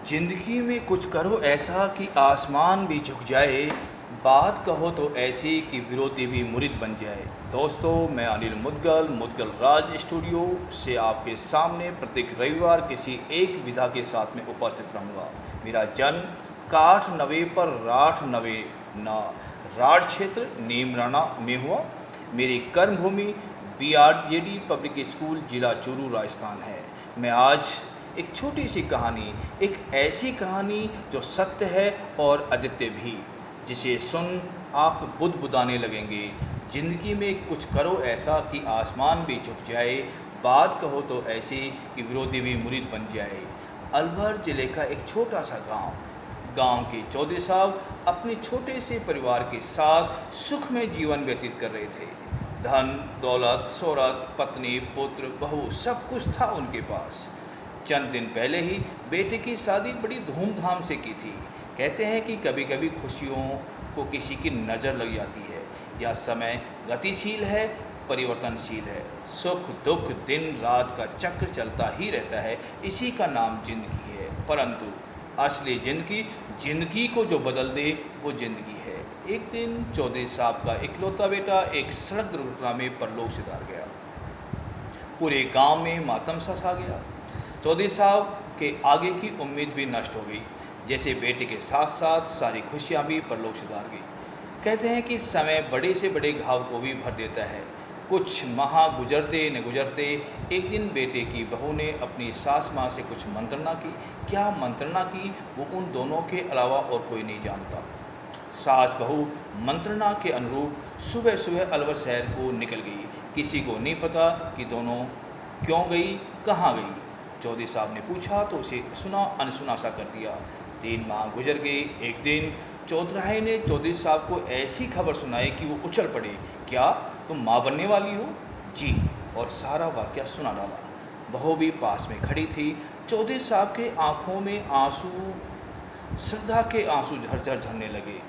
जिंदगी में कुछ करो ऐसा कि आसमान भी झुक जाए। बात कहो तो ऐसी कि विरोधी भी मुरीद बन जाए। दोस्तों, मैं अनिल मुदगल मुदगल राज स्टूडियो से आपके सामने प्रत्येक रविवार किसी एक विधा के साथ में उपस्थित रहूँगा। मेरा जन्म काठ नवे पर राठ नवे ना राठ क्षेत्र नीमराना में हुआ। मेरी कर्मभूमि BRJD पब्लिक स्कूल जिला चूरू राजस्थान है। मैं आज एक छोटी सी कहानी, एक ऐसी कहानी जो सत्य है और अद्वितीय भी, जिसे सुन आप बुदबुदाने लगेंगे। ज़िंदगी में कुछ करो ऐसा कि आसमान भी झुक जाए। बात कहो तो ऐसी कि विरोधी भी मुरीद बन जाए। अलवर ज़िले का एक छोटा सा गांव के चौधरी साहब अपने छोटे से परिवार के साथ सुख में जीवन व्यतीत कर रहे थे। धन दौलत शोहरत पत्नी पुत्र बहू सब कुछ था उनके पास। चंद दिन पहले ही बेटे की शादी बड़ी धूमधाम से की थी। कहते हैं कि कभी कभी खुशियों को किसी की नज़र लग जाती है। यह समय गतिशील है, परिवर्तनशील है। सुख दुख दिन रात का चक्र चलता ही रहता है। इसी का नाम जिंदगी है। परंतु असली जिंदगी को जो बदल दे वो जिंदगी है। एक दिन चौधरी साहब का इकलौता बेटा एक सड़क दुर्घटना में परलोक सिधार गया। पूरे गांव में मातम सा छा गया। चौधरी साहब के आगे की उम्मीद भी नष्ट हो गई। जैसे बेटे के साथ साथ सारी खुशियां भी परलोक सिधार गई। कहते हैं कि समय बड़े से बड़े घाव को भी भर देता है। कुछ माह गुजरते न गुजरते एक दिन बेटे की बहू ने अपनी सास माँ से कुछ मंत्रणा की। क्या मंत्रणा की वो उन दोनों के अलावा और कोई नहीं जानता। सास बहू मंत्रणा के अनुरूप सुबह सुबह अलवर शहर को निकल गई। किसी को नहीं पता कि दोनों क्यों गई, कहाँ गई। चौधरी साहब ने पूछा तो उसे सुना अनसुना सा कर दिया। 3 माह गुजर गए। एक दिन चौधराहे ने चौधरी साहब को ऐसी खबर सुनाई कि वो उछल पड़े। क्या तुम माँ बनने वाली हो? जी। और सारा वाक़या सुना डाला। बहू भी पास में खड़ी थी। चौधरी साहब के आंखों में आंसू, श्रद्धा के आंसू झरझर झरने लगे।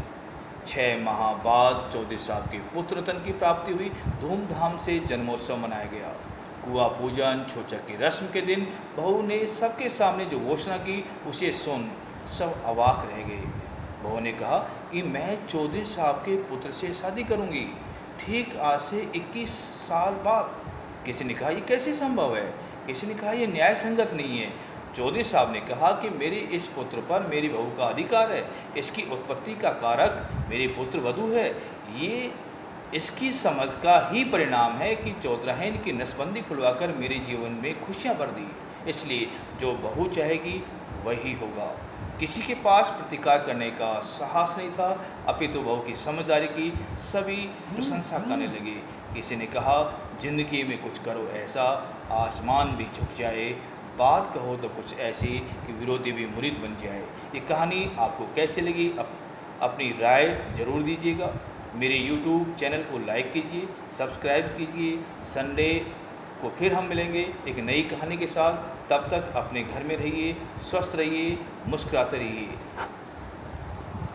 6 माह बाद चौधरी साहब के पुत्र रतन की प्राप्ति हुई। धूमधाम से जन्मोत्सव मनाया गया। कुआ पूजन छूछक की रस्म के दिन बहू ने सबके सामने जो घोषणा की उसे सुन सब अवाक रह गए। बहू ने कहा कि मैं चौधरी साहब के पुत्र से शादी करूंगी, ठीक आज से 21 साल बाद। किसी ने कहा ये कैसे संभव है? किसी ने कहा ये न्याय संगत नहीं है। चौधरी साहब ने कहा कि मेरे इस पुत्र पर मेरी बहू का अधिकार है। इसकी उत्पत्ति का कारक मेरी पुत्र वधू है। ये इसकी समझ का ही परिणाम है कि चौधराहन की नसबंदी खुलवाकर मेरे जीवन में खुशियां भर दी। इसलिए जो बहू चाहेगी वही होगा। किसी के पास प्रतिकार करने का साहस नहीं था। अपितु बहू की समझदारी की सभी प्रशंसा करने लगे। किसी ने कहा जिंदगी में कुछ करो ऐसा आसमान भी झुक जाए। बात कहो तो कुछ ऐसी कि विरोधी भी मुरीद बन जाए। ये कहानी आपको कैसी लगी? अपनी राय ज़रूर दीजिएगा। मेरे YouTube चैनल को लाइक कीजिए, सब्सक्राइब कीजिए। संडे को फिर हम मिलेंगे एक नई कहानी के साथ। तब तक अपने घर में रहिए, स्वस्थ रहिए, मुस्कुराते रहिए।